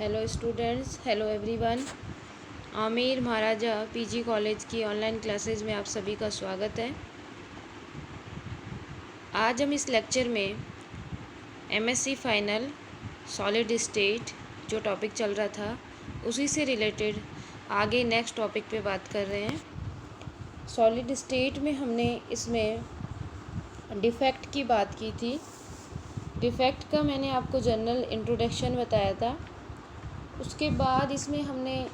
Hello students, hello everyone. Amir Maharaja PG college की online classes में आप सभी का स्वागत है। आज हम इस लेक्चर में एमएससी फाइनल सॉलिड स्टेट जो टॉपिक चल रहा था उसी से रिलेटेड आगे नेक्स्ट टॉपिक पे बात कर रहे हैं। सॉलिड स्टेट में हमने इसमें डिफेक्ट की बात की थी। डिफेक्ट का मैंने आपको जनरल इंट्रोडक्शन बताया था। उसके बाद इसमें हमने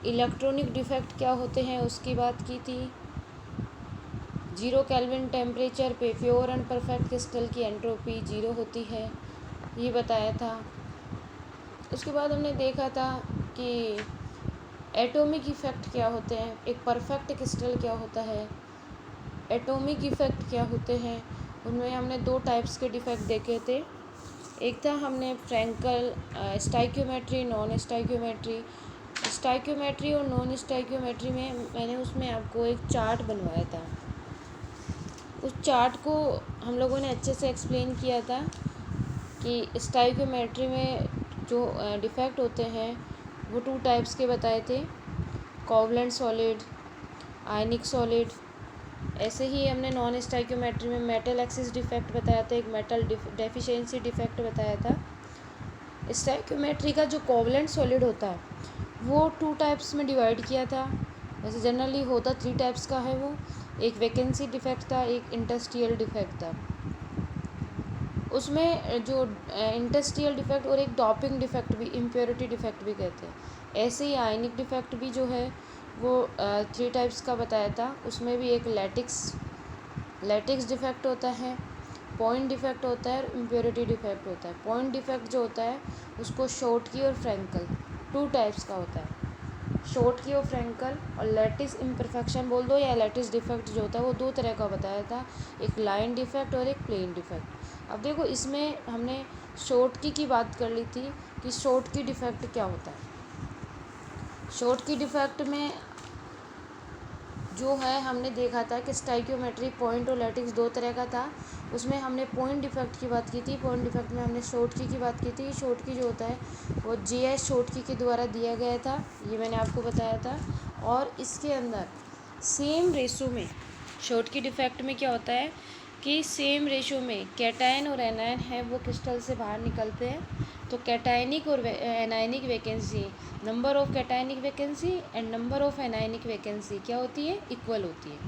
इलेक्ट्रॉनिक डिफेक्ट क्या होते हैं उसकी बात की थी। 0 केल्विन टेम्परेचर पे प्योर एंड परफेक्ट क्रिस्टल की एंट्रोपी 0 होती है, ये बताया था। उसके बाद हमने देखा था कि एटॉमिक इफ़ेक्ट क्या होते हैं, एक परफेक्ट क्रिस्टल क्या होता है, एटॉमिक इफ़ेक्ट क्या होते हैं। उनमें हमने 2 टाइप्स के डिफेक्ट देखे थे। एक था हमने Frenkel stoichiometry, non stoichiometry. Stoichiometry और नॉन स्टाइक्योमेट्री में मैंने उसमें आपको एक चार्ट बनवाया था। उस चार्ट को हम लोगों ने अच्छे से एक्सप्लेन किया था कि स्टाइक्योमेट्री में जो डिफेक्ट होते हैं वो 2 टाइप्स के बताए थे, कोवलेंट सॉलिड, आयनिक सॉलिड। ऐसे ही हमने नॉन स्टाइक्योमेट्री में मेटल एक्सिस डिफेक्ट बताया था, एक मेटल डेफिशिएंसी डिफेक्ट बताया था। स्टाइक्योमेट्री का जो कोवलेंट सॉलिड होता है वो 2 टाइप्स में डिवाइड किया था। वैसे जनरली होता 3 टाइप्स का है वो। एक वैकेंसी डिफेक्ट था, एक इंटरस्टिशियल डिफेक्ट था। उसमें जो इंटरस्टिशियल डिफेक्ट और एक डॉपिंग डिफेक्ट भी, इम्प्योरिटी डिफेक्ट भी कहते हैं। ऐसे ही आयनिक डिफेक्ट भी जो है वो 3 टाइप्स का बताया था। उसमें भी एक लैटिक्स डिफेक्ट होता है, पॉइंट डिफेक्ट होता है और इम्प्योरिटी डिफेक्ट होता है। पॉइंट डिफेक्ट जो होता है उसको शॉर्टकी और फ्रैंकल 2 टाइप्स का होता है, शॉर्टकी और फ्रैंकल। और लैटिस इम्परफेक्शन बोल दो या लैटिस डिफेक्ट जो होता है वो 2 तरह का बताया था, एक लाइन डिफेक्ट और एक प्लेन डिफेक्ट। अब देखो इसमें हमने शॉर्टकी की बात कर ली थी कि शॉर्टकी डिफेक्ट क्या होता है। शॉर्टकी डिफेक्ट में जो है हमने देखा था कि स्टाइक्योमेट्री पॉइंट और लैटिक्स 2 तरह का था। उसमें हमने पॉइंट डिफेक्ट की बात की थी। पॉइंट डिफेक्ट में हमने शॉर्टकी की बात की थी। शॉर्टकी जो होता है वो जीएस शॉर्टकी के द्वारा दिया गया था, ये मैंने आपको बताया था। और इसके अंदर सेम रेशो में शॉर्टकी डिफेक्ट में क्या होता है कि सेम रेशो में कैटायन और एनायन है वो क्रिस्टल से बाहर निकलते हैं। तो कैटायनिक और anionic vacancy, number of cationic vacancy and number of anionic vacancy क्या होती है, इक्वल होती है।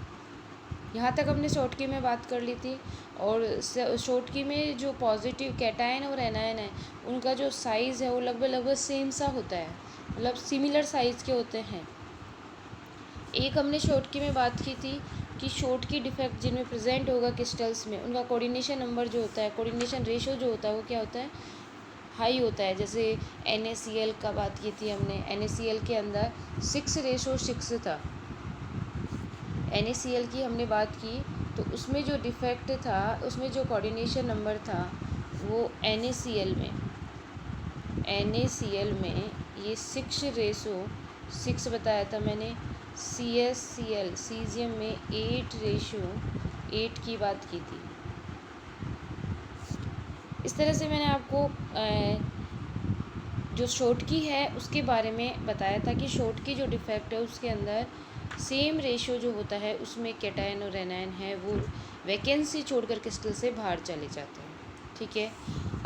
यहाँ तक हमने शॉर्टकी में बात कर ली थी। और शॉर्टकी में जो पॉजिटिव कैटायन और एनायन है उनका जो साइज़ है वो लगभग सेम सा होता है, मतलब सिमिलर साइज़ के होते हैं। एक हमने शॉर्टकी में बात की थी कि शॉर्टकी डिफेक्ट जिनमें प्रेजेंट होगा क्रिस्टल्स में उनका कोऑर्डिनेशन नंबर जो होता है, कोऑर्डिनेशन रेशो जो होता है वो क्या होता है, हाई होता है। जैसे NaCl का बात की थी हमने, NaCl के अंदर 6:6 था। NaCl की हमने बात की तो उसमें जो डिफेक्ट था, उसमें जो कोऑर्डिनेशन नंबर था वो NaCl में ये 6:6 बताया था मैंने। CsCl सीजियम में 8:8 की बात की थी। इस तरह से मैंने आपको जो शॉर्टकी है उसके बारे में बताया था कि शॉर्टकी जो डिफेक्ट है उसके अंदर सेम रेशो जो होता है उसमें कैटायन और एनायन है वो वैकेंसी छोड़कर क्रिस्टल से बाहर चले जाते हैं। ठीक है,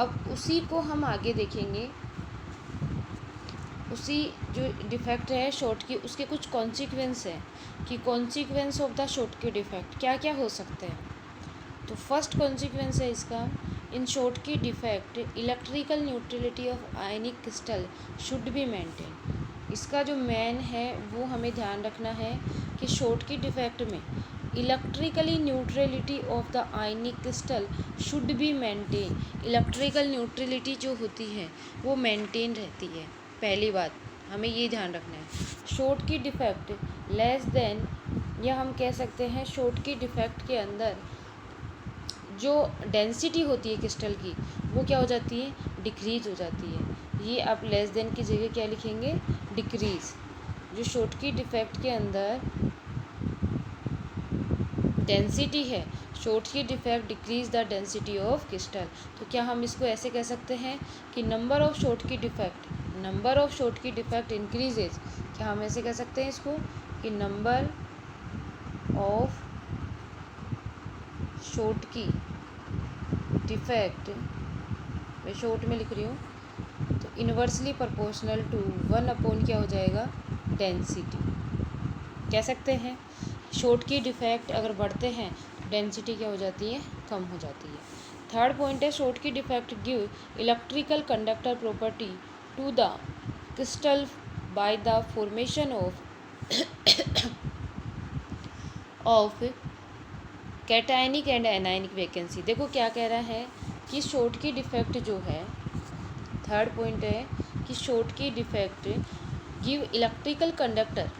अब उसी को हम आगे देखेंगे। उसी जो डिफेक्ट है शॉर्टकी, उसके कुछ कॉन्सिक्वेंस हैं कि consequence of the Schottky defect क्या क्या हो सकते हैं। तो फर्स्ट कॉन्सिक्वेंस है इसका, in Schottky defect electrical neutrality of ionic crystal should be maintain. इसका जो मेन है वो हमें ध्यान रखना है कि शॉर्टकी डिफेक्ट में electrically neutrality of the ionic crystal should be maintain. Electrical neutrality जो होती है वो मेंटेन रहती है। पहली बात हमें ये ध्यान रखना है। शॉर्टकी डिफेक्ट लेस देन, या हम कह सकते हैं शॉर्टकी डिफेक्ट के अंदर जो डेंसिटी होती है क्रिस्टल की वो क्या हो जाती है, डिक्रीज हो जाती है। ये आप लेस देन की जगह क्या लिखेंगे, डिक्रीज। जो शॉर्टकी डिफेक्ट के अंदर डेंसिटी है, Schottky defect decrease the density of crystal. तो क्या हम इसको ऐसे कह सकते हैं कि number of Schottky defect number of Schottky defect increases, क्या हम ऐसे कह सकते हैं इसको कि नंबर ऑफ शॉर्टकी डिफेक्ट, मैं शॉर्ट में लिख रही हूँ, तो इन्वर्सली प्रोपोर्शनल टू 1 अपॉन क्या हो जाएगा, डेंसिटी। कह सकते हैं शॉर्टकी डिफेक्ट अगर बढ़ते हैं तो डेंसिटी क्या हो जाती है, कम हो जाती है। थर्ड पॉइंट है Schottky defect give electrical conductor property to the crystal by the formation of cationic and anionic vacancy. देखो क्या कह रहा है कि शॉर्टकी डिफेक्ट जो है, थर्ड पॉइंट है कि Schottky defect give electrical conductor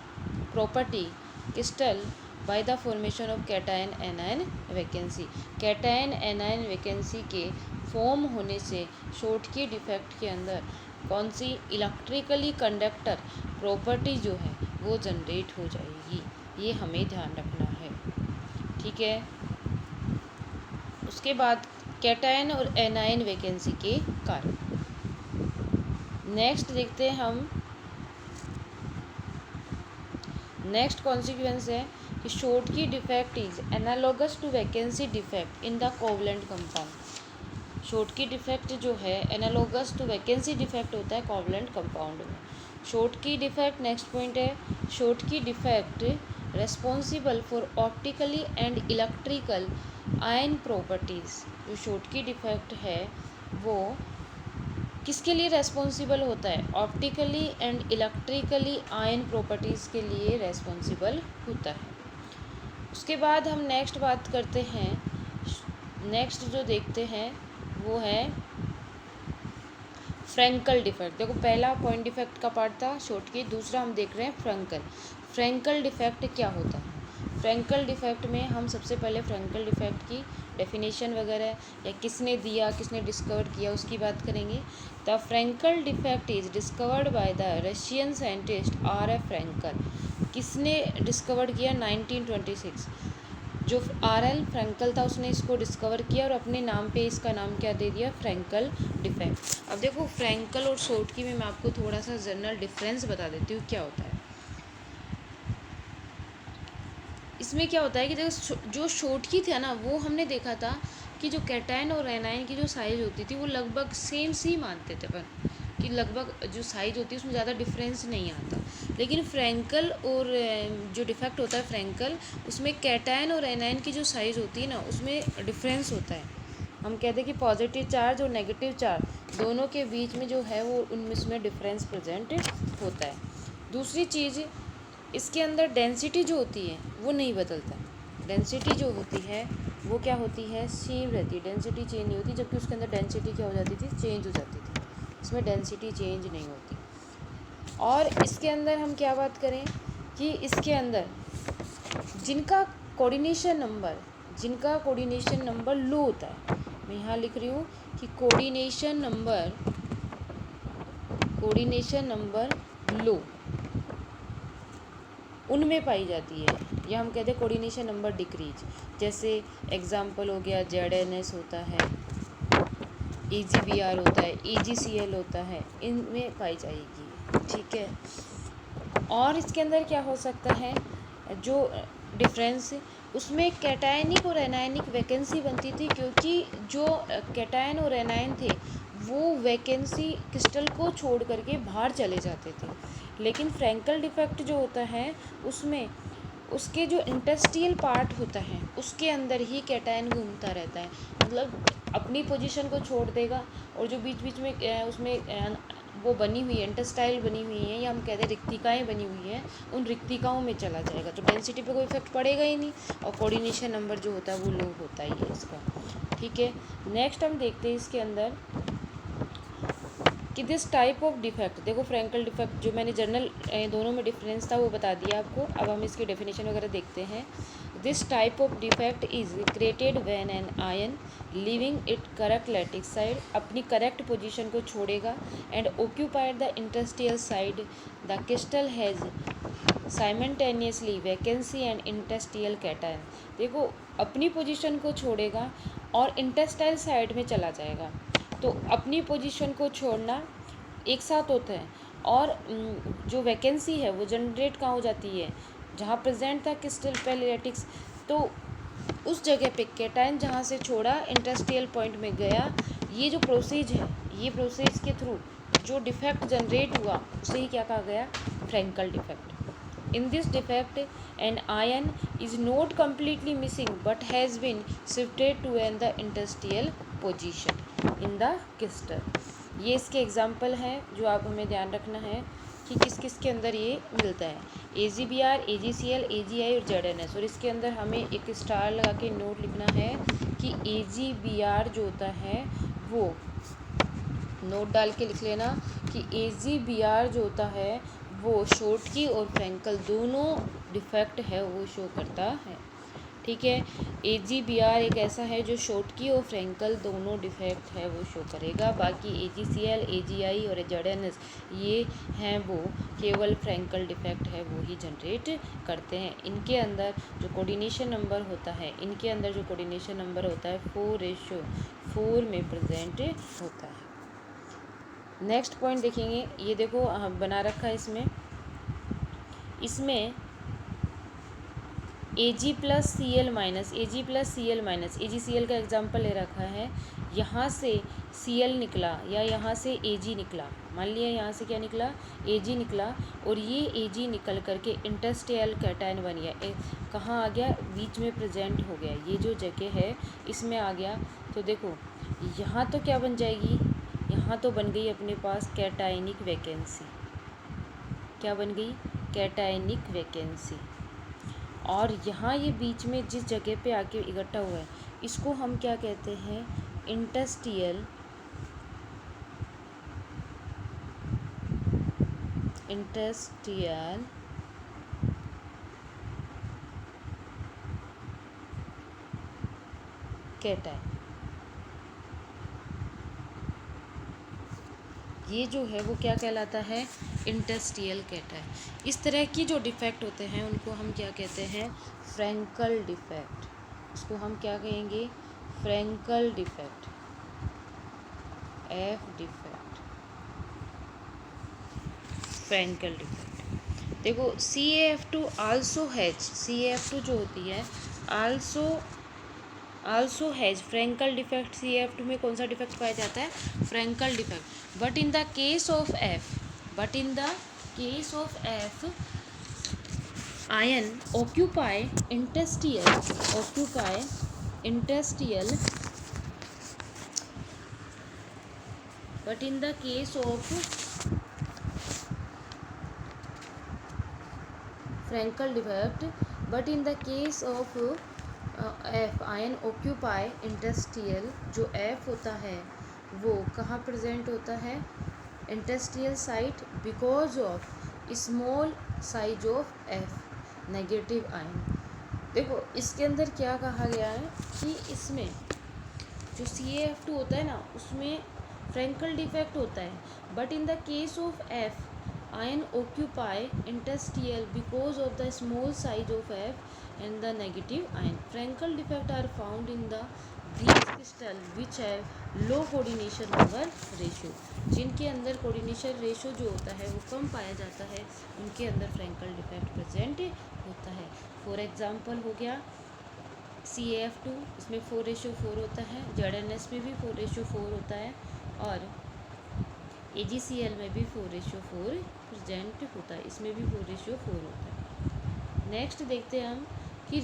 property crystal by the formation of cation anion vacancy. Cation anion vacancy के फॉर्म होने से शॉर्टकी डिफेक्ट के अंदर कौन सी इलेक्ट्रिकली कंडक्टर प्रॉपर्टी जो है वो जनरेट हो जाएगी, ये हमें ध्यान रखना है, ठीक है। उसके बाद कैटायन और एनायन वैकेंसी के कारण नेक्स्ट देखते हैं हम। नेक्स्ट कॉन्सिक्वेंस है कि Schottky defect is analogous to vacancy defect in the covalent compound. Schottky defect जो है एनालॉगस टू वैकेंसी डिफेक्ट होता है कोवलेंट कंपाउंड में। शॉर्टकी डिफेक्ट नेक्स्ट पॉइंट है Schottky defect responsible for optically and electrical ion properties. जो Schottky defect है वो किसके लिए रेस्पॉन्सिबल होता है, optically and electrically ion properties के लिए रेस्पॉन्सिबल होता है। उसके बाद हम नेक्स्ट बात करते हैं, नेक्स्ट जो देखते हैं वो है फ्रैंकल डिफेक्ट। देखो पहला पॉइंट डिफेक्ट का पार्ट था शॉर्टकी, दूसरा हम देख रहे हैं फ्रैंकल। फ्रैंकल डिफेक्ट क्या होता है, फ्रैंकल डिफेक्ट में हम सबसे पहले फ्रैंकल डिफेक्ट की डेफिनेशन वगैरह या किसने दिया, किसने डिस्कवर किया उसकी बात करेंगे। The Frenkel defect is discovered by the Russian scientist R.F. Frenkel. किसने डिस्कवर किया, 1926। जो R.L. फ्रैंकल था उसने इसको डिस्कवर किया और अपने नाम पे इसका नाम क्या दे दिया, फ्रैंकल डिफेक्ट। अब देखो फ्रैंकल और शॉर्टकी में मैं आपको थोड़ा सा जनरल डिफरेंस बता देती हूँ क्या होता है। इसमें क्या होता है कि देखो जो शॉर्टकी था ना वो हमने देखा था कि जो कैटायन और एनायन की जो साइज़ होती थी वो लगभग सेम सी मानते थे पर कि लगभग जो साइज़ होती है उसमें ज़्यादा डिफरेंस नहीं आता। लेकिन फ्रैंकल और जो डिफेक्ट होता है फ्रैंकल, उसमें कैटायन और एनायन की जो साइज़ होती है ना उसमें डिफरेंस होता है। हम कहते हैं कि पॉजिटिव चार्ज और नेगेटिव चार्ज दोनों के बीच में जो है वो उनमें डिफरेंस प्रेजेंट होता है। दूसरी चीज़, इसके अंदर डेंसिटी जो होती है वो नहीं बदलता। डेंसिटी जो होती है वो क्या होती है, सेम रहती है, डेंसिटी चेंज नहीं होती, जबकि उसके अंदर डेंसिटी क्या हो जाती थी, चेंज हो जाती थी। इसमें डेंसिटी चेंज नहीं होती। और इसके अंदर हम क्या बात करें कि इसके अंदर जिनका कोऑर्डिनेशन नंबर लो होता है, मैं यहाँ लिख रही हूँ कि कोऑर्डिनेशन नंबर लो उनमें पाई जाती है, या हम कहते हैं कोऑर्डिनेशन नंबर डिक्रीज। जैसे एग्जाम्पल हो गया ZNS होता है, AgBr होता है, AgCl होता है, इनमें पाई जाएगी, ठीक है। और इसके अंदर क्या हो सकता है, जो डिफरेंस उसमें कैटायनिक और एनायनिक वैकेंसी बनती थी, क्योंकि जो कैटायन और एनायन थे वो वैकेंसी क्रिस्टल को छोड़ करके बाहर चले जाते थे। लेकिन फ्रैंकल डिफेक्ट जो होता है उसमें उसके जो इंटरस्टियल पार्ट होता है उसके अंदर ही कैटायन घूमता रहता है, मतलब अपनी पोजीशन को छोड़ देगा और जो बीच बीच में उसमें वो बनी हुई है, इंटरस्टाइल बनी हुई है, या हम कहते हैं रिक्तिकाएँ बनी हुई हैं, उन रिक्तिकाओं में चला जाएगा, तो डेंसिटी पे कोई इफेक्ट पड़ेगा ही नहीं और कोऑर्डिनेशन नंबर जो होता है वो लो होता ही है इसका, ठीक है। नेक्स्ट हम देखते हैं इसके अंदर कि दिस टाइप ऑफ डिफेक्ट, देखो फ्रैंकल डिफेक्ट जो मैंने जर्नल दोनों में डिफरेंस था वो बता दिया आपको। अब हम इसकी डेफिनेशन वगैरह देखते हैं। This type of defect is created when an ion leaving it correct lattice side, अपनी करेक्ट पोजीशन को छोड़ेगा, and occupied the interstitial side, the crystal has simultaneously vacancy and interstitial cation. देखो अपनी पोजीशन को छोड़ेगा और इंटरस्टाइल साइड में चला जाएगा, तो अपनी पोजीशन को छोड़ना एक साथ होते हैं, और जो वैकेंसी है वो जनरेट कहाँ हो जाती है, जहाँ प्रेजेंट था क्रिस्टल पहले लैटिक्स, तो उस जगह पे कैटायन जहाँ से छोड़ा इंडस्ट्रियल पॉइंट में गया। ये जो प्रोसेज है, ये प्रोसेज के थ्रू जो डिफेक्ट जनरेट हुआ उसे ही क्या कहा गया, Frenkel defect. In this defect an ion is not completely missing but has been shifted to an the industrial position in the crystal. ये इसके एग्जाम्पल हैं जो आप हमें ध्यान रखना है कि किस किस के अंदर ये मिलता है, AgBr, AgCl, AgI और ZnS। और इसके अंदर हमें एक स्टार लगा के नोट लिखना है कि AgBr जो होता है वो नोट डाल के लिख लेना कि AgBr जो होता है वो शॉर्टकी और फ्रैंकल दोनों डिफेक्ट है वो शो करता है। ठीक है, AgBr एक ऐसा है जो शॉर्टकी और फ्रैंकल दोनों डिफेक्ट है वो शो करेगा। बाकी AgCl, AgI और ZnS ये हैं वो केवल फ्रैंकल डिफेक्ट है वो ही जनरेट करते हैं। इनके अंदर जो कोऑर्डिनेशन नंबर होता है, इनके अंदर जो कोऑर्डिनेशन नंबर होता है 4:4 में प्रेजेंट होता है। नेक्स्ट पॉइंट देखेंगे, ये देखो बना रखा है इसमें Ag+Cl-, Ag+Cl-, AgCl का एग्जाम्पल ले रखा है। यहाँ से Cl निकला या यहाँ से Ag निकला, मान लिया यहाँ से क्या निकला, Ag निकला, और ये Ag निकल करके इंडस्ट्रियल कैटायन बन गया। कहाँ आ गया, बीच में प्रेजेंट हो गया, ये जो जगह है इसमें आ गया। तो देखो यहाँ तो क्या बन जाएगी, यहाँ तो बन गई अपने पास कैटायनिक वैकेंसी। क्या बन गई, कैटायनिक वैकेंसी। और यहाँ ये बीच में जिस जगह पे आके इकट्ठा हुआ है इसको हम क्या कहते हैं, इंडस्ट्रियल कैटायन। ये जो है वो क्या कहलाता है, इंडस्ट्रियल कैटायन। इस तरह की जो डिफेक्ट होते हैं उनको हम क्या कहते हैं, फ्रैंकल डिफेक्ट। इसको हम क्या कहेंगे, Frenkel defect, F defect, Frenkel defect. देखो CaF2 आल्सो हैज, CaF2 जो होती है also has Frenkel defect. CaF2 में कौन सा डिफेक्ट पाया जाता है, Frenkel defect. But in the case of F ion occupy industrial but in the case of Frankel defect, but in the case of F ion occupy industrial, जो F होता है वो कहाँ प्रेजेंट होता है, industrial site, because of small size of F negative ion. देखो इसके अंदर क्या कहा गया है कि इसमें जो CaF2 होता है ना उसमें फ्रैंकल डिफेक्ट होता है, but in the case of F ion occupy industrial because of the small size of F and the negative ion. Frenkel defect are found in the these crystal which have low coordination number ratio, जिनके अंदर coordination ratio जो होता है वो कम पाया जाता है उनके अंदर फ्रैंकल डिफेक्ट प्रेजेंट होता है। फॉर एग्जांपल हो गया CaF2, इसमें 4:4 होता है, ZnS में भी 4:4 होता है, और AgCl में भी 4:4 प्रेजेंट होता है, इसमें भी 4:4 होता है। नेक्स्ट देखते हैं हम कि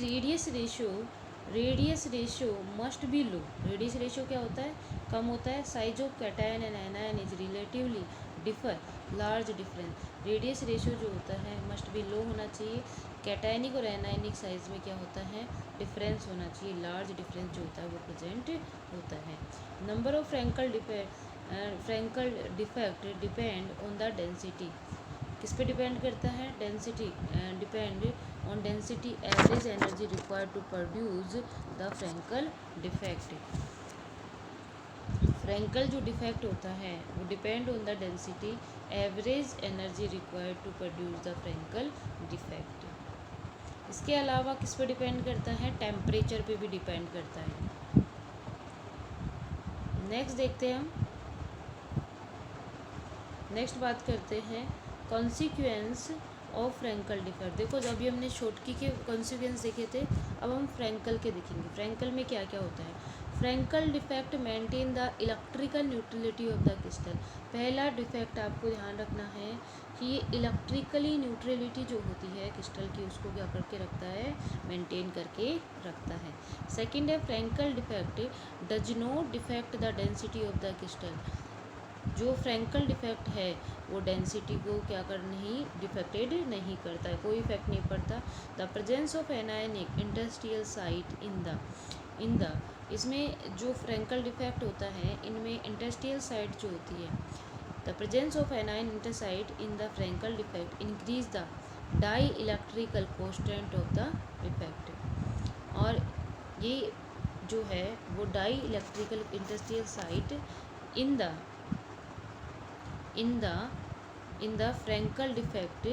radius ratio must be low. Radius ratio क्या होता है, कम होता है। Size of cation and anion is relatively differ large difference. Radius ratio जो होता है मस्ट बी लो होना चाहिए। कैटायनिक और एनायनिक साइज में क्या होता है, डिफरेंस होना चाहिए, लार्ज डिफरेंस जो होता है वो प्रेजेंट होता है। Number of Frenkel defect depend on the density. किस पे डिपेंड करता है, density, depend on density average energy required to produce the Frenkel defect. Frenkel जो डिफेक्ट होता है वो depend on the density average energy required to produce the Frenkel defect. इसके अलावा किस पे डिपेंड करता है, टेम्परेचर पे भी डिपेंड करता है। नेक्स्ट देखते हैं हम नेक्स्ट बात करते हैं कॉन्सिक्वेंस ऑफ फ्रैंकल डिफेक्ट। देखो जब भी हमने शॉटकी के कॉन्सिक्वेंस देखे थे, अब हम फ्रैंकल के देखेंगे। फ्रैंकल में क्या क्या होता है। Frenkel defect maintain the electrical neutrality of the crystal. पहला डिफेक्ट आपको ध्यान रखना है कि ये इलेक्ट्रिकली न्यूट्रलिटी जो होती है क्रिस्टल की, उसको क्या करके रखता है, मेंटेन करके रखता है। सेकंड है Frenkel defect does not defect the density of the crystal. जो फ्रैंकल डिफेक्ट है वो डेंसिटी को क्या कर नहीं डिफेक्टेड नहीं करता है, कोई इफेक्ट नहीं पड़ता। The presence of anionic interstitial site in the इसमें जो फ्रैंकल डिफेक्ट होता है, इनमें इंटरस्टियल साइट जो होती है, the presence of anion inter site in the Frenkel defect increase the dielectric constant of the defect. और ये जो है वो dielectric interstitial site in the Frenkel defect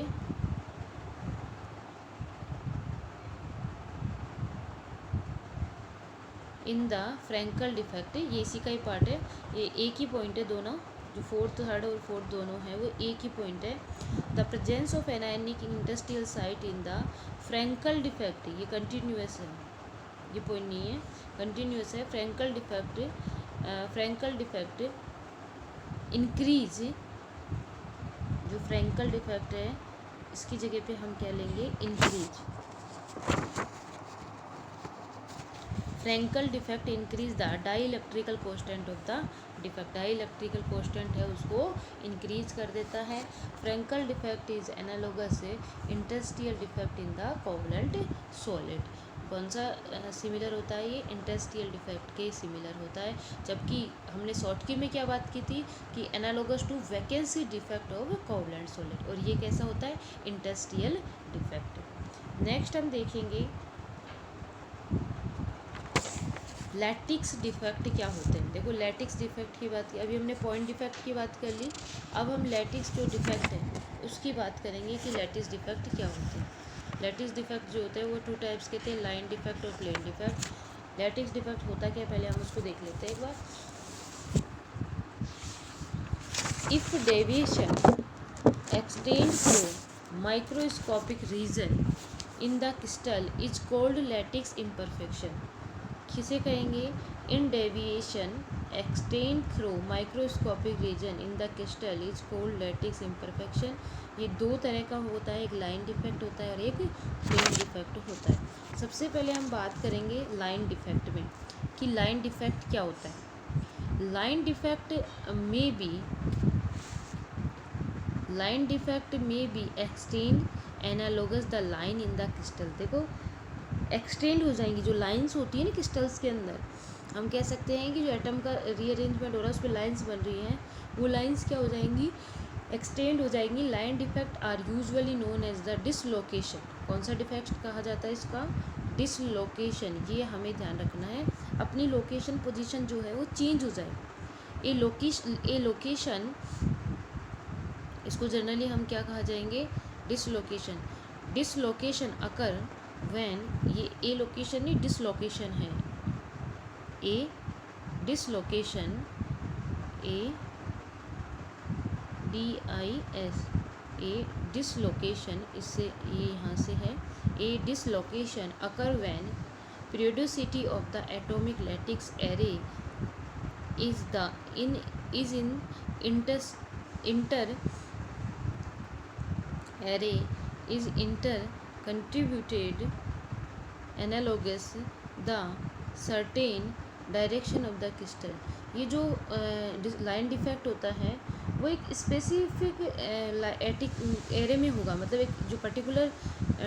in the Frenkel defect, ये इसी का ही पार्ट है, ये एक ही पॉइंट है दोनों, जो फोर्थ थर्ड और फोर्थ दोनों है वो एक ही पॉइंट है। The presence of anionic industrial site in the Frenkel defect, ये कंटिन्यूस है, ये पॉइंट नहीं है, कंटिन्यूस है। फ्रैंकल डिफेक्ट इंक्रीज, जो फ्रैंकल डिफेक्ट है इसकी जगह पे हम क्या लेंगे, increase. Frenkel defect increase the dielectric constant of the defect. Dielectric constant है उसको इंक्रीज कर देता है। Frenkel defect is analogous interstitial defect in the covalent solid. कौन सा सिमिलर होता है, ये इंटरस्टियल डिफेक्ट के सिमिलर होता है। जबकि हमने शॉर्टकी में क्या बात की थी कि analogous to vacancy defect of covalent solid, और ये कैसा होता है, इंटरस्टियल डिफेक्ट। नेक्स्ट हम देखेंगे लैटिक्स डिफेक्ट क्या होते हैं। देखो लैटिक्स डिफेक्ट की बात की, अभी हमने पॉइंट डिफेक्ट की बात कर ली, अब हम लैटिक्स जो डिफेक्ट है उसकी बात करेंगे कि लैटिक्स डिफेक्ट क्या होते हैं। लैटिक्स डिफेक्ट जो होते हैं वो टू टाइप्स के थे, लाइन डिफेक्ट और प्लेन डिफेक्ट। लैटिक्स डिफेक्ट होता क्या है पहले हम उसको देख लेते हैं एक बार। If deviation extend through microscopic region in the crystal is called lattice imperfection. किसे कहेंगे, in deviation extend through microscopic region in the crystal is called lattice imperfection. ये दो तरह का होता है, एक लाइन डिफेक्ट होता है और एक प्लेन डिफेक्ट होता है। सबसे पहले हम बात करेंगे लाइन डिफेक्ट में कि लाइन डिफेक्ट क्या होता है। लाइन डिफेक्ट में be extend analogous the line in the crystal. देखो एक्सटेंड हो जाएंगी जो लाइंस होती है ना क्रिस्टल्स के अंदर, हम कह सकते हैं कि जो एटम का रीअरेंजमेंट हो रहा है उस पर लाइंस बन रही हैं, वो लाइंस क्या हो जाएंगी, एक्सटेंड हो जाएंगी। Line defect are usually known as the dislocation. कौन सा डिफेक्ट कहा जाता है इसका, डिसलोकेशन। ये हमें ध्यान रखना है, अपनी लोकेशन पोजीशन जो है वो चेंज हो जाए। ए लोकेशन इसको जनरली हम क्या कहा जाएंगे, डिसलोकेशन। डिसलोकेशन अकर व्हेन, ये ए लोकेशन नहीं डिसलोकेशन है, a dislocation, a DIS, a dislocation, इससे ये यहाँ से है, a dislocation occur when periodicity of the atomic lattice array is in inter array is contributed analogous the certain direction of the crystal. ये जो line defect होता है वो एक स्पेसिफिक एटिक एरे में होगा, मतलब एक जो पर्टिकुलर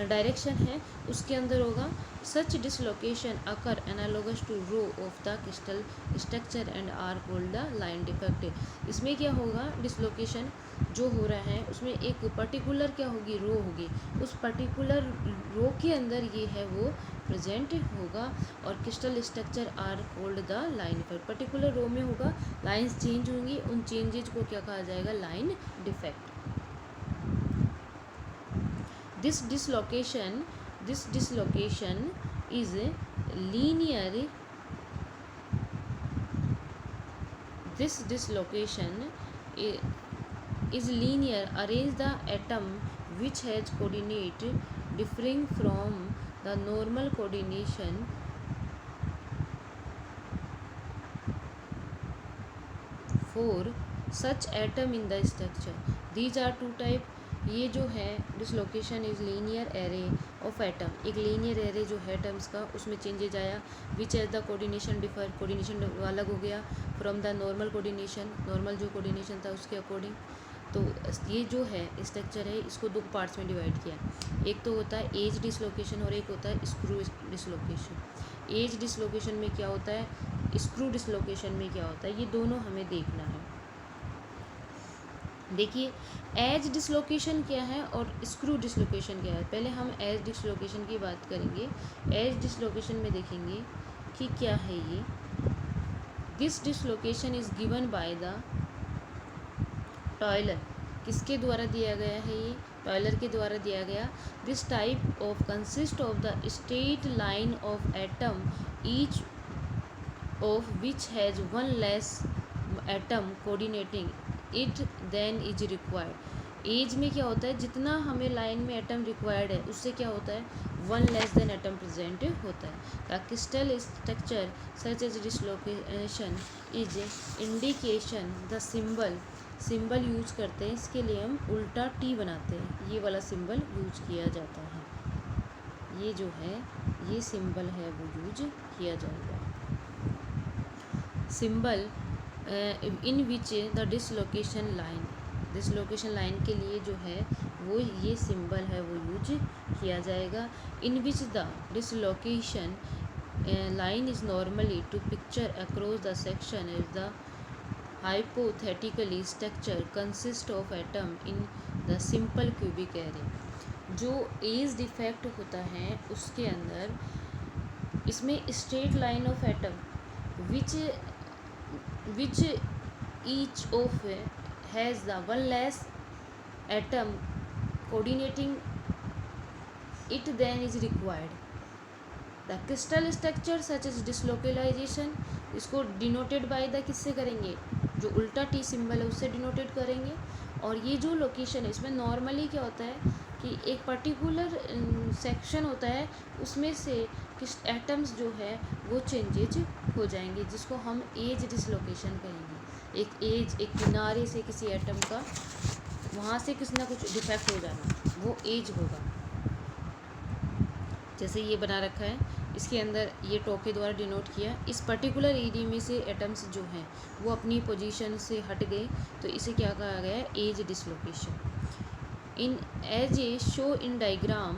डायरेक्शन है उसके अंदर होगा। Such dislocation occur analogous to row of the crystal structure and are called the line defect. इसमें क्या होगा, डिसलोकेशन जो हो रहा है उसमें एक पर्टिकुलर क्या होगी, रो होगी, उस पर्टिकुलर रो के अंदर ये है वो प्रेजेंट होगा, और crystal structure are called the line defect. Particular row में होगा, लाइंस चेंज होंगी, उन चेंजेज को क्या कहा जाएगा, line defect. This dislocation is linear, this dislocation is linear, arrange the atom which has coordinate differing from the normal coordination for such atom in the structure. These are two type. ये जो है dislocation is linear array of atom, एक linear array जो है atoms का उसमें changes आया, which edge the coordination differ, coordination अलग हो गया from the normal coordination, normal जो कोऑर्डिनेशन था उसके अकॉर्डिंग। तो ये जो है स्ट्रक्चर है इसको दो पार्ट्स में डिवाइड किया, एक तो होता है एज डिसलोकेशन और एक होता है स्क्रू डिसलोकेशन। एज डिसलोकेशन में क्या होता है, स्क्रू डिसलोकेशन में क्या होता है, ये दोनों हमें देखना है। देखिए एज डिसलोकेशन क्या है और स्क्रू डिसलोकेशन क्या है। पहले हम एज डिसलोकेशन की बात करेंगे। एज डिसलोकेशन में देखेंगे कि क्या है ये। This dislocation is given by the टॉयलर, किसके द्वारा दिया गया है, ये टॉयलर के द्वारा दिया गया। This type of consist of the straight line of atom each of which has one less atom coordinating it than is required. Edge में क्या होता है, जितना हमें लाइन में एटम रिक्वायर्ड है उससे क्या होता है, one less than atom present होता है। The crystal structure such as dislocation is indication the symbol use करते हैं, इसके लिए हम उल्टा टी बनाते हैं, ये वाला सिंबल यूज किया जाता है। ये जो है ये सिंबल है वो यूज किया जाएगा। Symbol in which the dislocation line के लिए जो है वो ये सिंबल है वो यूज किया जाएगा। In which the dislocation line is normally to picture across the section is the hypothetically structure consist of atom in the simple cubic array. जो एज डिफेक्ट होता है उसके अंदर इसमें straight line of atom which each of has the one less atom coordinating it then is required. The crystal structure such as dislocalization, इसको denoted by the किससे करेंगे, जो उल्टा टी सिंबल है उससे डिनोटेड करेंगे। और ये जो लोकेशन है इसमें नॉर्मली क्या होता है कि एक पर्टिकुलर सेक्शन होता है उसमें से किस एटम्स जो है वो चेंजेज हो जाएंगे, जिसको हम एज डिसलोकेशन कहेंगे। एक किनारे से किसी एटम का वहाँ से किसी ना कुछ डिफेक्ट हो जाना वो एज होगा। जैसे ये बना रखा है इसके अंदर ये टॉप के द्वारा डिनोट किया, इस पर्टिकुलर एरिया में से एटम्स जो हैं वो अपनी पोजीशन से हट गए तो इसे क्या कहा गया है, edge dislocation. In edge a show in diagram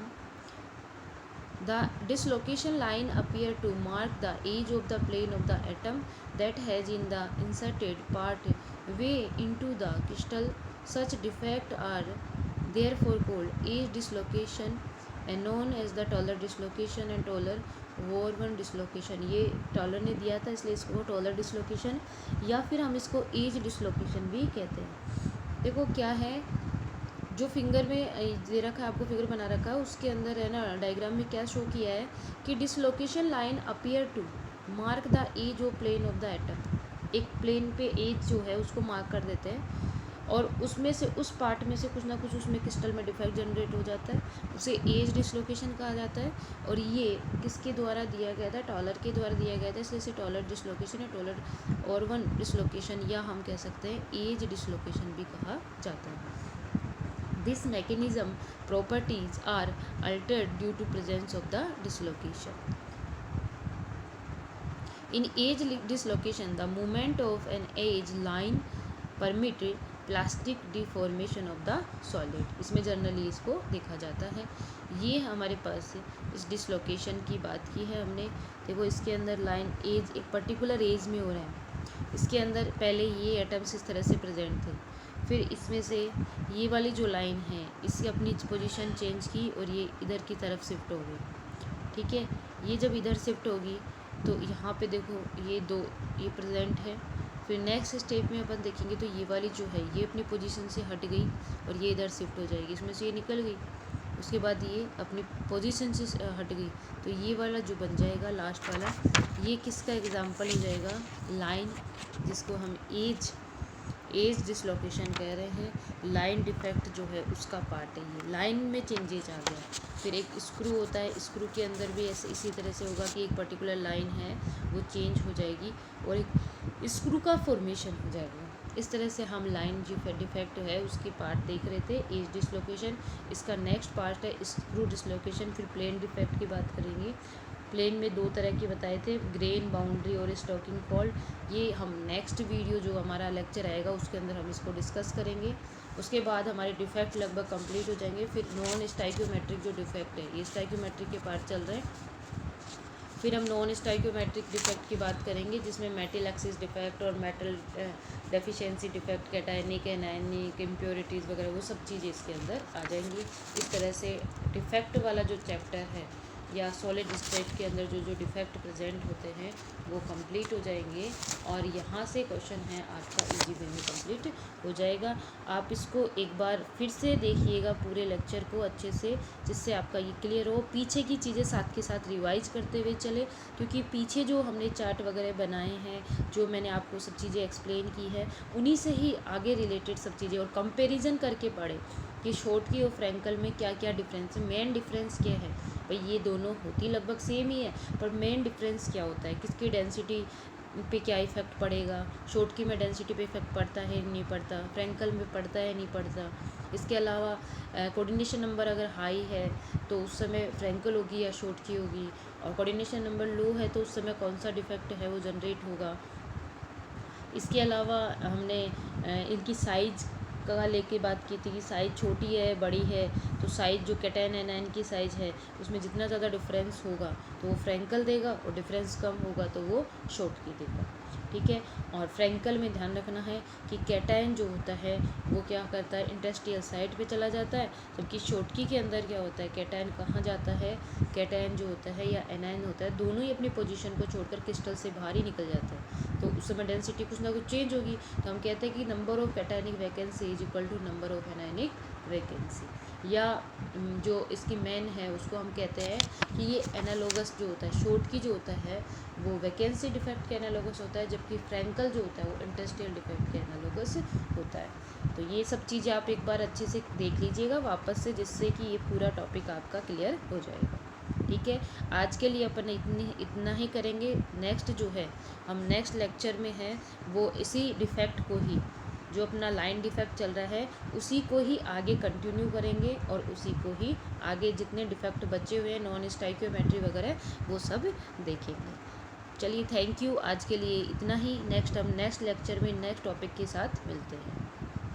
the dislocation line appear to mark the edge of the plane of the atom that has in the inserted part way into the crystal. Such defects are therefore called edge dislocation and known as the Taylor dislocation and Taylor-Warburton dislocation. ये taller ने दिया था इसलिए इसको taller dislocation या फिर हम इसको एज डिसलोकेशन भी कहते हैं। देखो क्या है, जो फिंगर में दे रखा है आपको, फिगर बना रखा है उसके अंदर है ना डायग्राम में क्या शो किया है कि dislocation line appear to mark the edge of plane of the atom. एक प्लेन पे एज जो है उसको मार्क कर देते हैं और उसमें से उस पार्ट में से कुछ ना कुछ उसमें क्रिस्टल में डिफेक्ट जनरेट हो जाता है, उसे एज डिसलोकेशन कहा जाता है। और ये किसके द्वारा दिया गया था, टॉलर के द्वारा दिया गया था, इसलिए इसे टॉलर डिसलोकेशन या टॉलर-वार्बन डिसलोकेशन या हम कह सकते हैं एज डिसलोकेशन भी कहा जाता है। This mechanism properties are altered due to presence of the dislocation. In edge dislocation, the movement of an edge line permit plastic deformation of the solid. इसमें जनरली इसको देखा जाता है। ये हमारे पास इस डिसलोकेशन की बात की है हमने। देखो इसके अंदर लाइन एज एक पर्टिकुलर एज में हो रहा है, इसके अंदर पहले ये एटम्स इस तरह से प्रेजेंट थे, फिर इसमें से ये वाली जो लाइन है इसकी अपनी पोजीशन चेंज की और ये इधर की तरफ शिफ्ट हो गई। ठीक है, ये जब इधर शिफ्ट होगी तो यहाँ पे देखो ये दो ये प्रेजेंट है, फिर नेक्स्ट स्टेप में अपन देखेंगे तो ये वाली जो है ये अपनी पोजीशन से हट गई और ये इधर शिफ्ट हो जाएगी, इसमें से ये निकल गई, उसके बाद ये अपनी पोजीशन से हट गई तो ये वाला जो बन जाएगा लास्ट वाला, ये किसका एग्जांपल हो जाएगा, लाइन जिसको हम एज डिसलोकेशन कह रहे हैं, लाइन डिफेक्ट जो है उसका पार्ट है ये। लाइन में चेंजेज आ गया। फिर एक स्क्रू होता है, स्क्रू के अंदर भी ऐसे इसी तरह से होगा कि एक पर्टिकुलर लाइन है वो चेंज हो जाएगी और एक स्क्रू का फॉर्मेशन हो जाएगा। इस तरह से हम लाइन जो डिफेक्ट है उसकी पार्ट देख रहे थे, एज डिसलोकेशन। इसका नेक्स्ट पार्ट है स्क्रू डिसलोकेशन। फिर प्लेन डिफेक्ट की बात करेंगे। प्लेन में दो तरह के बताए थे, ग्रेन बाउंड्री और स्टॉकिंग फॉल्ट। ये हम नेक्स्ट वीडियो जो हमारा लेक्चर आएगा उसके अंदर हम इसको डिस्कस करेंगे। उसके बाद हमारे डिफेक्ट लगभग कंप्लीट हो जाएंगे। फिर नॉन स्टाइक्योमेट्रिक जो डिफेक्ट है, ये स्टाइक्योमेट्रिक के पार्ट चल रहे हैं। फिर हम नॉन स्टाइक्योमेट्रिक डिफेक्ट की बात करेंगे जिसमें मेटल एक्सिस डिफेक्ट और metal deficiency defect, cationic anionic impurities वगैरह वो सब चीज़ें इसके अंदर आ जाएंगी। इस तरह से डिफेक्ट वाला जो चैप्टर है या सॉलिड स्टेट के अंदर जो जो डिफेक्ट प्रेजेंट होते हैं वो कंप्लीट हो जाएंगे और यहाँ से क्वेश्चन है आपका इजी वे में कंप्लीट हो जाएगा। आप इसको एक बार फिर से देखिएगा पूरे लेक्चर को अच्छे से, जिससे आपका ये क्लियर हो। पीछे की चीज़ें साथ के साथ रिवाइज करते हुए चले, क्योंकि पीछे जो हमने चार्ट वगैरह बनाए हैं, जो मैंने आपको सब चीज़ें एक्सप्लेन की है, उन्हीं से ही आगे रिलेटेड सब चीज़ें और कंपेरिजन करके पढ़े कि शॉर्टकी और फ्रैंकल में क्या क्या डिफरेंस है। मेन डिफरेंस क्या है भाई, ये दोनों होती लगभग सेम ही है, पर मेन डिफरेंस क्या होता है, किसकी डेंसिटी पे क्या इफ़ेक्ट पड़ेगा। शॉर्टकी में डेंसिटी पे इफ़ेक्ट पड़ता है नहीं पड़ता, फ्रैंकल में पड़ता है नहीं पड़ता। इसके अलावा कोऑर्डिनेशन नंबर अगर हाई है तो उस समय फ्रैंकल होगी या शॉर्टकी होगी, और कोऑर्डिनेशन नंबर लो है तो उस समय कौन सा डिफेक्ट है वो जनरेट होगा। इसके अलावा हमने इनकी साइज़ का लेके बात की थी कि साइज़ छोटी है बड़ी है, तो साइज़ जो कैटायन एनायन की साइज़ है उसमें जितना ज़्यादा डिफरेंस होगा तो वो फ्रैंकल देगा, और डिफरेंस कम होगा तो वो शॉर्टकी देगा। ठीक है। और फ्रैंकल में ध्यान रखना है कि कैटायन जो होता है वो क्या करता है, इंटरस्टियल साइड पे चला जाता है, जबकि शॉर्टकी के अंदर क्या होता है, कैटायन कहाँ जाता है, कैटायन जो होता है या एनायन होता है दोनों ही अपनी पोजीशन को छोड़कर क्रिस्टल से बाहर ही निकल जाता है, तो उस समय डेंसिटी कुछ ना कुछ चेंज होगी। तो हम कहते हैं कि number of cationic vacancy is equal to number of anionic vacancy, या जो इसकी मेन है उसको हम कहते हैं कि ये एनालोगस जो होता है, शॉर्टकी जो होता है वो वैकेंसी डिफेक्ट के एनालोगस होता है, जबकि फ्रैंकल जो होता है वो इंटरस्टियल डिफेक्ट के एनालोगस होता है। तो ये सब चीज़ें आप एक बार अच्छे से देख लीजिएगा वापस से, जिससे कि ये पूरा टॉपिक आपका क्लियर हो जाएगा। ठीक है। आज के लिए अपन इतना ही करेंगे। नेक्स्ट जो है हम नेक्स्ट लेक्चर में है वो इसी डिफेक्ट को ही, जो अपना लाइन डिफेक्ट चल रहा है उसी को ही आगे कंटिन्यू करेंगे, और उसी को ही आगे जितने डिफेक्ट बचे हुए हैं नॉन स्टाइक्योमेट्री वगैरह वो सब देखेंगे। चलिए थैंक यू, आज के लिए इतना ही। नेक्स्ट हम नेक्स्ट लेक्चर में नेक्स्ट टॉपिक के साथ मिलते हैं।